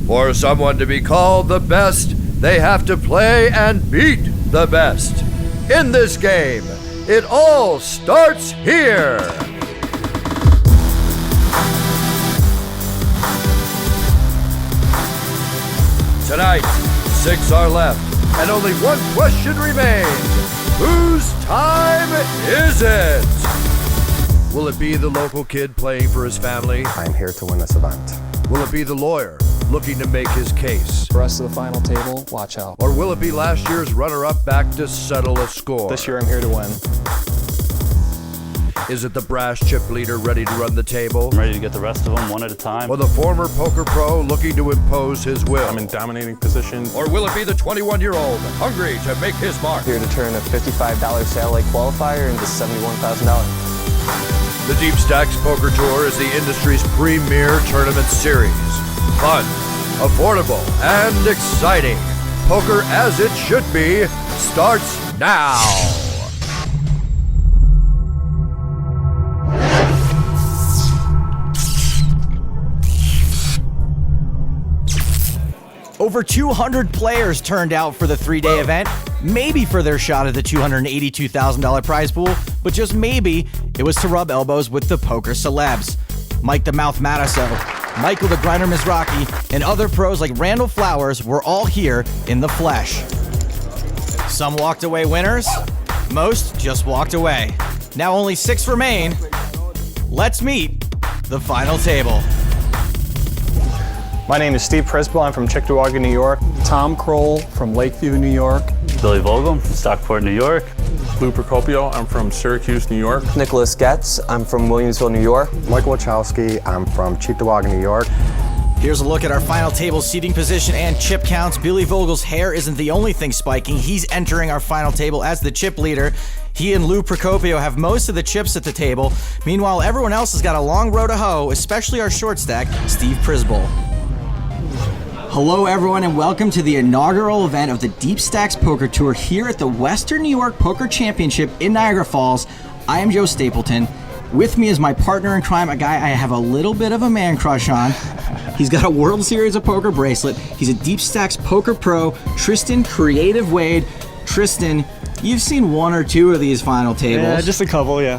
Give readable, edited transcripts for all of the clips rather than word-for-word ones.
For someone to be called the best, they have to play and beat the best. In this game, it all starts here. Tonight, 6 are left, and only one question remains. Whose time is it? Will it be the local kid playing for his family? I'm here to win this event. Will it be the lawyer looking to make his case? The rest of the final table, watch out. Or will it be last year's runner-up back to settle a score? This year I'm here to win. Is it the brass chip leader ready to run the table? I'm ready to get the rest of them one at a time. Or the former poker pro looking to impose his will? I'm in dominating position. Or will it be the 21-year-old hungry to make his mark? Here to turn a $55 Satellite qualifier into $71,000. The Deep Stacks Poker Tour is the industry's premier tournament series. Fun, affordable, and exciting. Poker as it should be starts now. Over 200 players turned out for the 3-day event, maybe for their shot at the $282,000 prize pool, but just maybe it was to rub elbows with the poker celebs. Mike the Mouth Matasso, Michael the Grinder Mizrachi, and other pros like Randall Flowers were all here in the flesh. Some walked away winners, most just walked away. Now only 6 remain. Let's meet the final table. My name is Steve Prisbell. I'm from Cheektowaga, New York. Tom Kroll from Lakeview, New York. Billy Vogel from Stockport, New York. Lou Procopio. I'm from Syracuse, New York. Nicholas Getz. I'm from Williamsville, New York. Michael Wachowski. I'm from Cheektowaga, New York. Here's a look at our final table seating position and chip counts. Billy Vogel's hair isn't the only thing spiking. He's entering our final table as the chip leader. He and Lou Procopio have most of the chips at the table. Meanwhile, everyone else has got a long row to hoe, especially our short stack, Steve Prisbell. Hello everyone and welcome to the inaugural event of the Deep Stacks Poker Tour here at the Western New York Poker Championship in Niagara Falls. I am Joe Stapleton. With me is my partner in crime, a guy I have a little bit of a man crush on. He's got a World Series of Poker bracelet. He's a Deep Stacks Poker Pro, Tristan Creative Wade. Tristan, you've seen 1 or 2 of these final tables. Yeah, just a couple, yeah.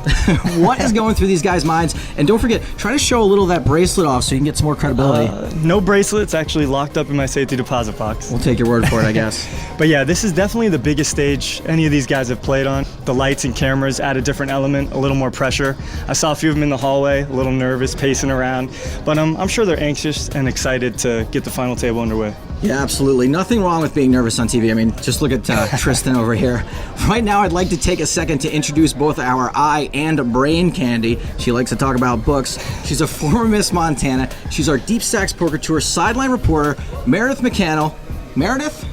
What is going through these guys' minds? And don't forget, try to show a little of that bracelet off so you can get some more credibility. No bracelets, actually locked up in my safety deposit box. We'll take your word for it, I guess. But yeah, this is definitely the biggest stage any of these guys have played on. The lights and cameras add a different element, a little more pressure. I saw a few of them in the hallway, a little nervous, pacing around. But I'm sure they're anxious and excited to get the final table underway. Yeah, absolutely. Nothing wrong with being nervous on TV. I mean, just look at Tristan over here. Right now, I'd like to take a second to introduce both our eye and brain candy. She likes to talk about books. She's a former Miss Montana. She's our Deep Stacks Poker Tour sideline reporter, Meredith McCannell. Meredith?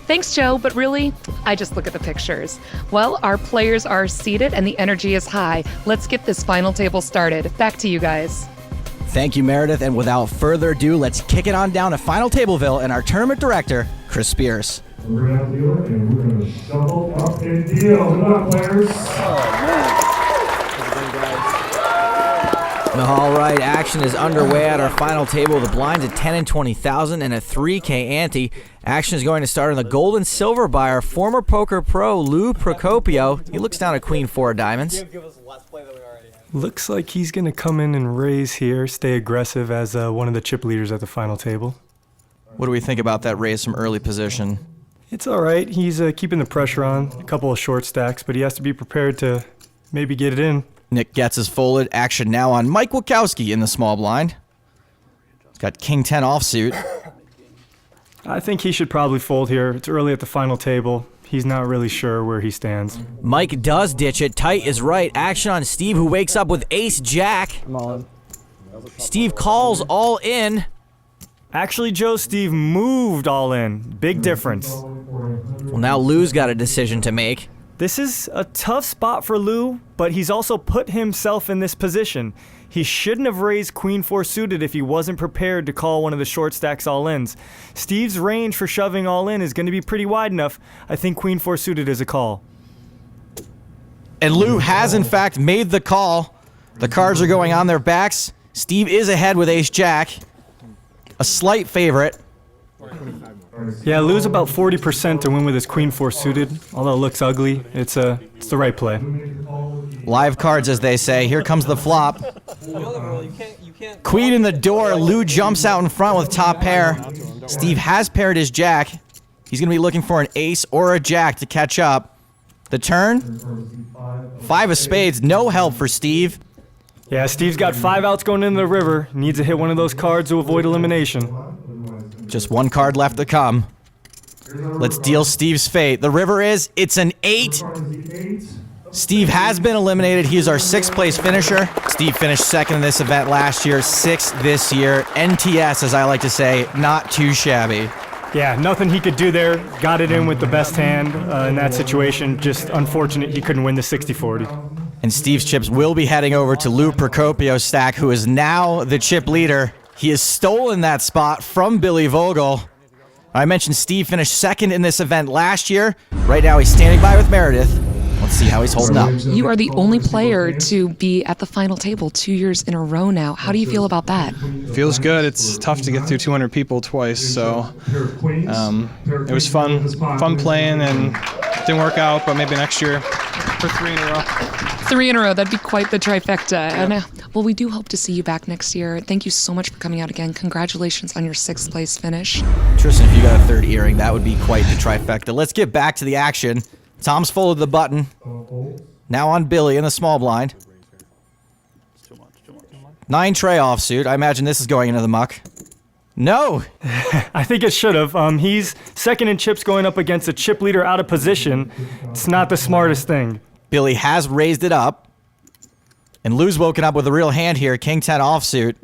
Thanks, Joe, but really, I just look at the pictures. Well, our players are seated and the energy is high. Let's get this final table started. Back to you guys. Thank you, Meredith. And without further ado, let's kick it on down to Final Tableville and our tournament director, Chris Spears. We're going to have to do it, and we're going to shuffle up and deal. Good luck, players. All right, action is underway at our final table. The blinds at 10 and 20,000 and a 3K ante. Action is going to start on the gold and silver by our former poker pro, Lou Procopio. He looks down at Queen 4 of diamonds. Looks like he's going to come in and raise here, stay aggressive as one of the chip leaders at the final table. What do we think about that raise from early position? It's all right. He's keeping the pressure on, a couple of short stacks, but he has to be prepared to maybe get it in. Nick Getz is folded. Action now on Mike Wachowski in the small blind. He's got King 10 offsuit. I think he should probably fold here. It's early at the final table. He's not really sure where he stands. Mike does ditch it. Tight is right. Action on Steve, who wakes up with ace-jack. I'm all in. Steve calls all in. Actually, Joe, Steve moved all in. Big difference. Well, now Lou's got a decision to make. This is a tough spot for Lou, but he's also put himself in this position. He shouldn't have raised Queen 4 suited if he wasn't prepared to call one of the short stacks all-ins. Steve's range for shoving all in is going to be pretty wide enough. I think Queen 4 suited is a call. And Lou has, in fact, made the call. The cards are going on their backs. Steve is ahead with ace-jack. A slight favorite. Yeah, lose about 40% to win with his queen four suited. Although it looks ugly, it's the right play. Live cards, as they say. Here comes the flop. Queen in the door. Lou jumps out in front with top pair. Steve has paired his jack. He's going to be looking for an ace or a jack to catch up. The turn? 5 of spades. No help for Steve. Yeah, Steve's got 5 outs going into the river. Needs to hit one of those cards to avoid elimination. Just 1 card left to come. Let's deal Steve's fate. The river is, it's an 8. Steve has been eliminated. He is our 6th place finisher. Steve finished 2nd in this event last year, 6th this year. NTS, as I like to say, not too shabby. Yeah, nothing he could do there. Got it in with the best hand in that situation. Just unfortunate he couldn't win the 60-40. And Steve's chips will be heading over to Lou Procopio's stack, who is now the chip leader. He has stolen that spot from Billy Vogel. I mentioned Steve finished 2nd in this event last year. Right now he's standing by with Meredith. Let's see how he's holding up. You are the only player to be at the final table 2 years in a row now. How do you feel about that? Feels good. It's tough to get through 200 people twice, so it was fun playing, and didn't work out, but maybe next year for 3 in a row. 3 in a row, that'd be quite the trifecta. And, well, we do hope to see you back next year. Thank you so much for coming out again. Congratulations on your 6th place finish. Tristan, if you got a 3rd earring, that would be quite the trifecta. Let's get back to the action. Tom's folded the button. Now on Billy in the small blind. 9 tray offsuit. I imagine this is going into the muck. No! I think it should have. He's 2nd in chips going up against a chip leader out of position. It's not the smartest thing. Billy has raised it up. And Lou's woken up with a real hand here. King 10 offsuit.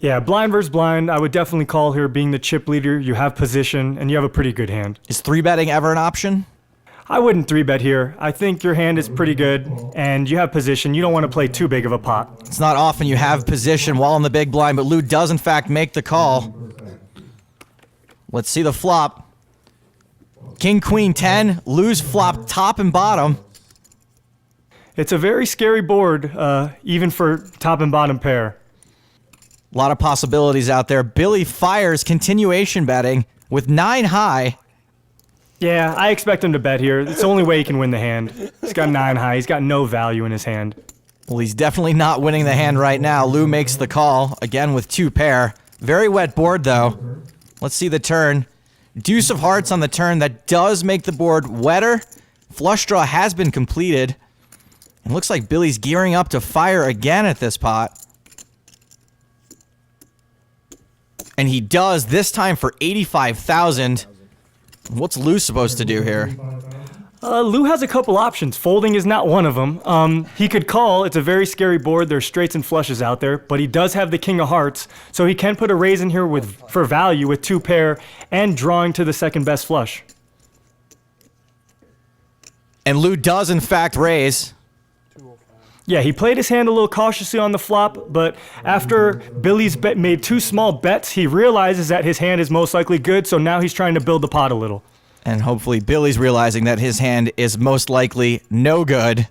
Yeah, blind versus blind. I would definitely call here being the chip leader. You have position, and you have a pretty good hand. Is 3-betting ever an option? I wouldn't 3-bet here. I think your hand is pretty good, and you have position. You don't want to play too big of a pot. It's not often you have position while in the big blind, but Lou does in fact make the call. Let's see the flop. King, Queen 10. Lou's flop top and bottom. It's a very scary board, even for top and bottom pair. A lot of possibilities out there. Billy fires continuation betting with 9 high. Yeah, I expect him to bet here. It's the only way he can win the hand. He's got 9 high. He's got no value in his hand. Well, he's definitely not winning the hand right now. Lou makes the call, again with 2 pair. Very wet board, though. Let's see the turn. Deuce of hearts on the turn. That does make the board wetter. Flush draw has been completed. It looks like Billy's gearing up to fire again at this pot. And he does, this time for 85,000. What's Lou supposed to do here? Lou has a couple options. Folding is not one of them. He could call. It's a very scary board. There's straights and flushes out there, but he does have the king of hearts, so he can put a raise in here for value with 2 pair and drawing to the 2nd best flush. And Lou does in fact raise. Yeah, he played his hand a little cautiously on the flop, but after Billy's made 2 small bets, he realizes that his hand is most likely good, so now he's trying to build the pot a little. And hopefully Billy's realizing that his hand is most likely no good.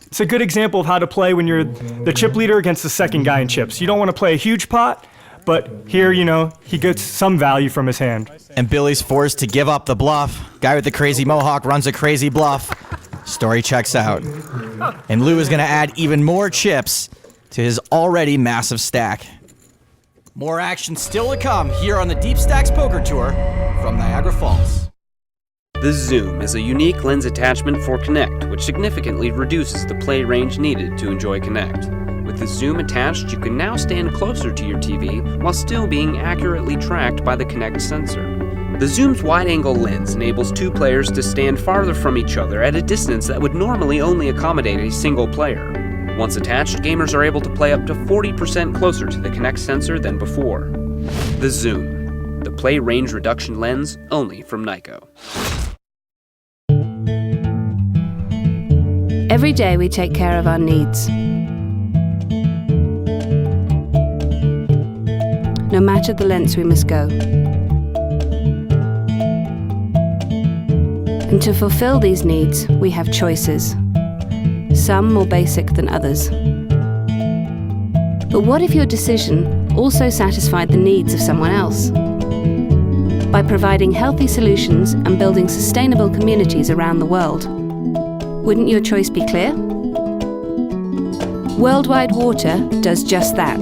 It's a good example of how to play when you're the chip leader against the 2nd guy in chips. You don't want to play a huge pot, but here, you know, he gets some value from his hand. And Billy's forced to give up the bluff. Guy with the crazy mohawk runs a crazy bluff. Story checks out. And Lou is going to add even more chips to his already massive stack. More action still to come here on the Deep Stacks Poker Tour from Niagara Falls. The Zoom is a unique lens attachment for Connect, which significantly reduces the play range needed to enjoy Connect. With the Zoom attached, you can now stand closer to your TV while still being accurately tracked by the Connect sensor. The Zoom's wide-angle lens enables 2 players to stand farther from each other at a distance that would normally only accommodate a single player. Once attached, gamers are able to play up to 40% closer to the Connect sensor than before. The Zoom, the play range reduction lens only from Nyko. Every day we take care of our needs. No matter the lengths we must go. And to fulfill these needs, we have choices, some more basic than others. But what if your decision also satisfied the needs of someone else? by providing healthy solutions and building sustainable communities around the world. Wouldn't your choice be clear? Worldwide Water does just that.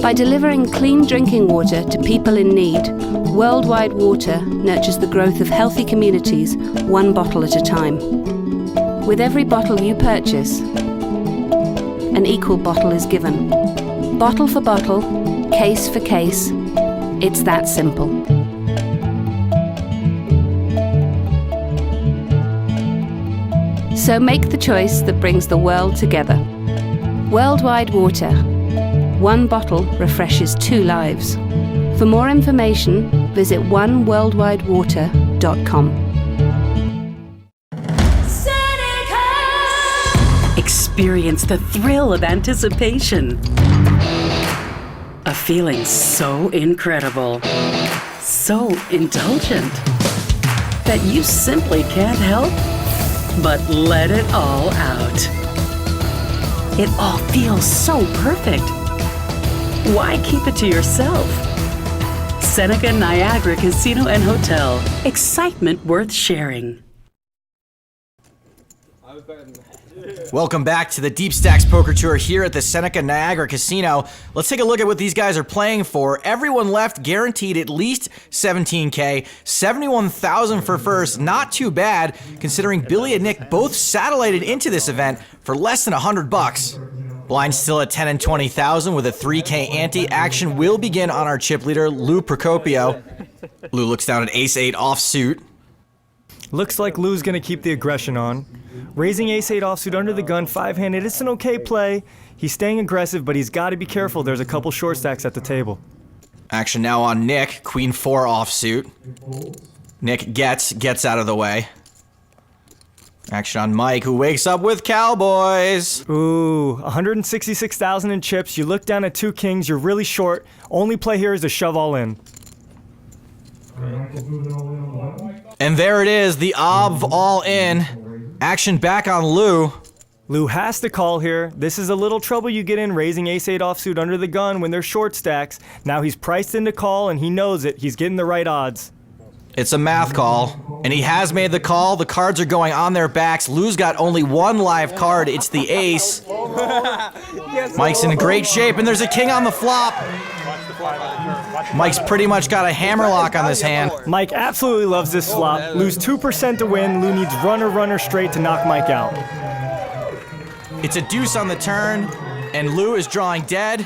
By delivering clean drinking water to people in need, Worldwide Water nurtures the growth of healthy communities, one bottle at a time. With every bottle you purchase, an equal bottle is given. Bottle for bottle, case for case, it's that simple. So make the choice that brings the world together. Worldwide Water. One bottle refreshes 2 lives. For more information, visit oneworldwidewater.com. Experience the thrill of anticipation. A feeling so incredible, so indulgent, that you simply can't help but let it all out. It all feels so perfect. Why keep it to yourself? Seneca Niagara Casino and Hotel. Excitement worth sharing. Welcome back to the Deep Stacks Poker Tour here at the Seneca Niagara Casino. Let's take a look at what these guys are playing for. Everyone left guaranteed at least $17K, $71,000 for first. Not too bad, considering Billy and Nick both satellited into this event for less than $100. Blind still at 10 and 20,000 with a 3K ante. Action will begin on our chip leader, Lou Procopio. Lou looks down at ace-8 offsuit. Looks like Lou's gonna keep the aggression on. Raising ace-8 offsuit under the gun, 5-handed, it's an okay play. He's staying aggressive, but he's gotta be careful. There's a couple short stacks at the table. Action now on Nick, queen 4 offsuit. Nick gets out of the way. Action on Mike, who wakes up with Cowboys. Ooh, 166,000 in chips. You look down at 2 kings, you're really short. Only play here is to shove all in. And there it is, the all in. Action back on Lou. Lou has to call here. This is a little trouble you get in raising ace-8 offsuit under the gun when they're short stacks. Now he's priced in to call and he knows it. He's getting the right odds. It's a math call, and he has made the call. The cards are going on their backs. Lou's got only 1 live card. It's the ace. Mike's in great shape, and there's a king on the flop. Mike's pretty much got a hammerlock on this hand. Mike absolutely loves this flop. Lou's 2% to win. Lou needs runner straight to knock Mike out. It's a deuce on the turn, and Lou is drawing dead.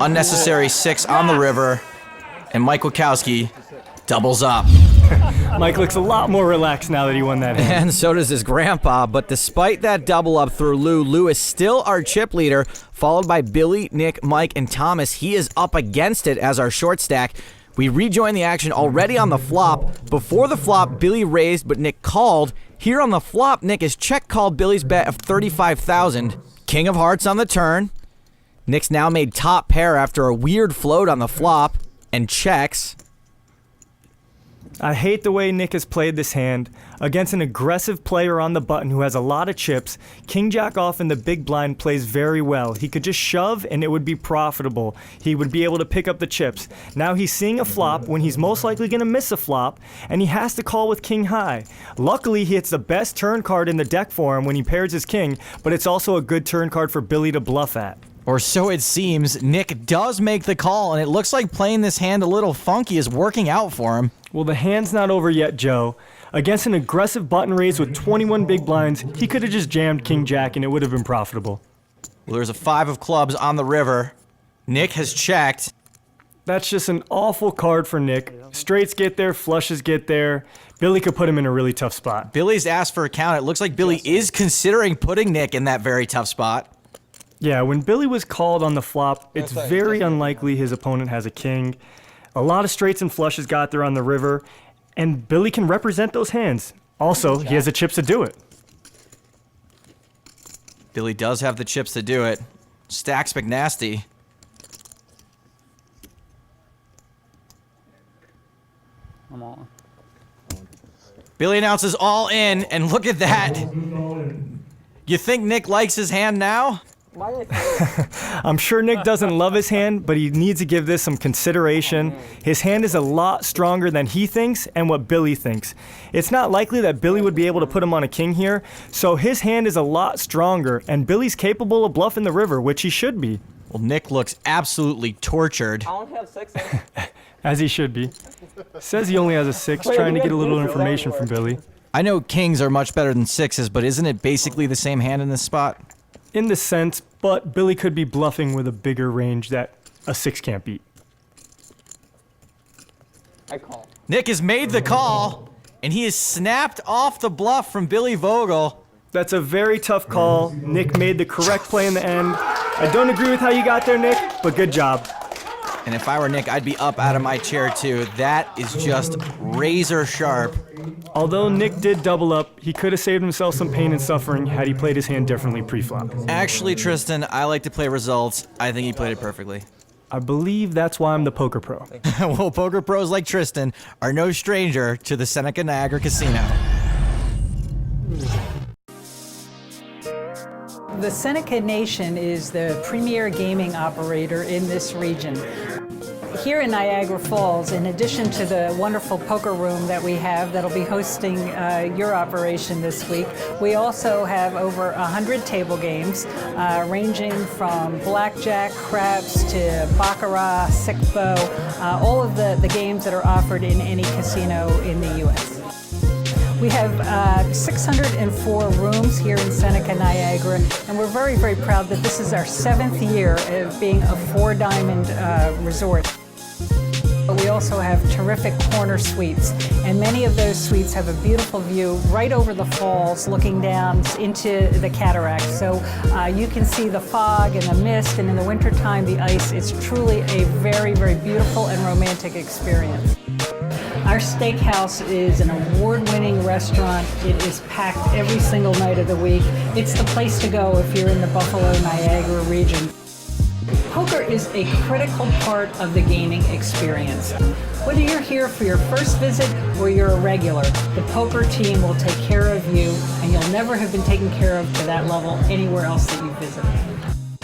Unnecessary 6 on the river. And Mike Wachowski doubles up. Mike looks a lot more relaxed now that he won that hand. And so does his grandpa, but despite that double up through Lou, Lou is still our chip leader, followed by Billy, Nick, Mike, and Thomas. He is up against it as our short stack. We rejoin the action already on the flop. Before the flop, Billy raised, but Nick called. Here on the flop, Nick has check called Billy's bet of $35,000. King of hearts on the turn. Nick's now made top pair after a weird float on the flop. And checks. I hate the way Nick has played this hand. Against an aggressive player on the button who has a lot of chips, King Jack off in the big blind plays very well. He could just shove and it would be profitable. He would be able to pick up the chips. Now he's seeing a flop when he's most likely going to miss a flop, and he has to call with King high. Luckily, he hits the best turn card in the deck for him when he pairs his king, but it's also a good turn card for Billy to bluff at. Or so it seems. Nick does make the call, and it looks like playing this hand a little funky is working out for him. Well, the hand's not over yet, Joe. Against an aggressive button raise with 21 big blinds, he could have just jammed King Jack and it would have been profitable. Well, there's a 5 of clubs on the river. Nick has checked. That's just an awful card for Nick. Straights get there, flushes get there. Billy could put him in a really tough spot. Billy's asked for a count. It looks like Billy is considering putting Nick in that very tough spot. Yeah, when Billy was called on the flop, it's very unlikely his opponent has a king. A lot of straights and flushes got there on the river, and Billy can represent those hands. Also, he has the chips to do it. Billy does have the chips to do it. Stacks McNasty. I'm all. Billy announces all in, and look at that. You think Nick likes his hand now? I'm sure Nick doesn't love his hand, but he needs to give this some consideration. His hand is a lot stronger than he thinks and what Billy thinks. It's not likely that Billy would be able to put him on a king here, so his hand is a lot stronger, and Billy's capable of bluffing the river, which he should be. Well, Nick looks absolutely tortured. I only have 6. As he should be. Says he only has a 6, trying to get a little information from Billy. I know kings are much better than 6s, but isn't it basically the same hand in this spot? In the sense, but Billy could be bluffing with a bigger range that a 6 can't beat. I call. Nick has made the call, and he has snapped off the bluff from Billy Vogel. That's a very tough call. Nick made the correct play in the end. I don't agree with how you got there, Nick, but good job. And if I were Nick, I'd be up out of my chair too. That is just razor sharp. Although Nick did double up, he could have saved himself some pain and suffering had he played his hand differently pre-flop. Actually, Tristan, I like to play results. I think he played it perfectly. I believe that's why I'm the poker pro. Well, poker pros like Tristan are no stranger to the Seneca Niagara Casino. The Seneca Nation is the premier gaming operator in this region. Here in Niagara Falls, in addition to the wonderful poker room that we have that'll be hosting your operation this week, we also have over 100 table games ranging from blackjack, craps to baccarat, sickbo, all of the games that are offered in any casino in the U.S. We have 604 rooms here in Seneca, Niagara, and we're very, very proud that this is our 7th year of being a 4-diamond resort. We also have terrific corner suites, and many of those suites have a beautiful view right over the falls looking down into the cataract. So you can see the fog and the mist, and in the wintertime the ice. It's truly a very, very beautiful and romantic experience. Our steakhouse is an award-winning restaurant. It is packed every single night of the week. It's the place to go if you're in the Buffalo, Niagara region. Poker is a critical part of the gaming experience. Whether you're here for your first visit or you're a regular, the poker team will take care of you, and you'll never have been taken care of to that level anywhere else that you visit.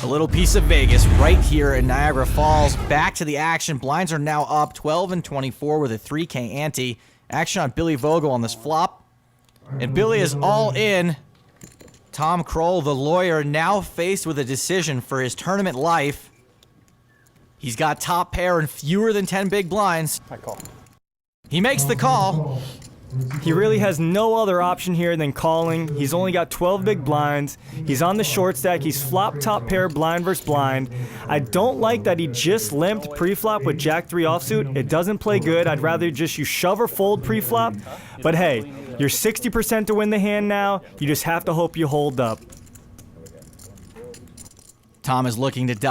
A little piece of Vegas right here in Niagara Falls. Back to the action. Blinds are now up 12 and 24 with a 3K ante. Action on Billy Vogel on this flop. And Billy is all in. Tom Kroll, the lawyer, now faced with a decision for his tournament life. He's got top pair and fewer than 10 big blinds. I call. He makes the call. He really has no other option here than calling. He's only got 12 big blinds. He's on the short stack. He's flop top pair blind versus blind. I don't like that he just limped pre-flop with Jack 3 offsuit. It doesn't play good. I'd rather just you shove or fold pre-flop. But hey, you're 60% to win the hand now. You just have to hope you hold up. Tom is looking to dive.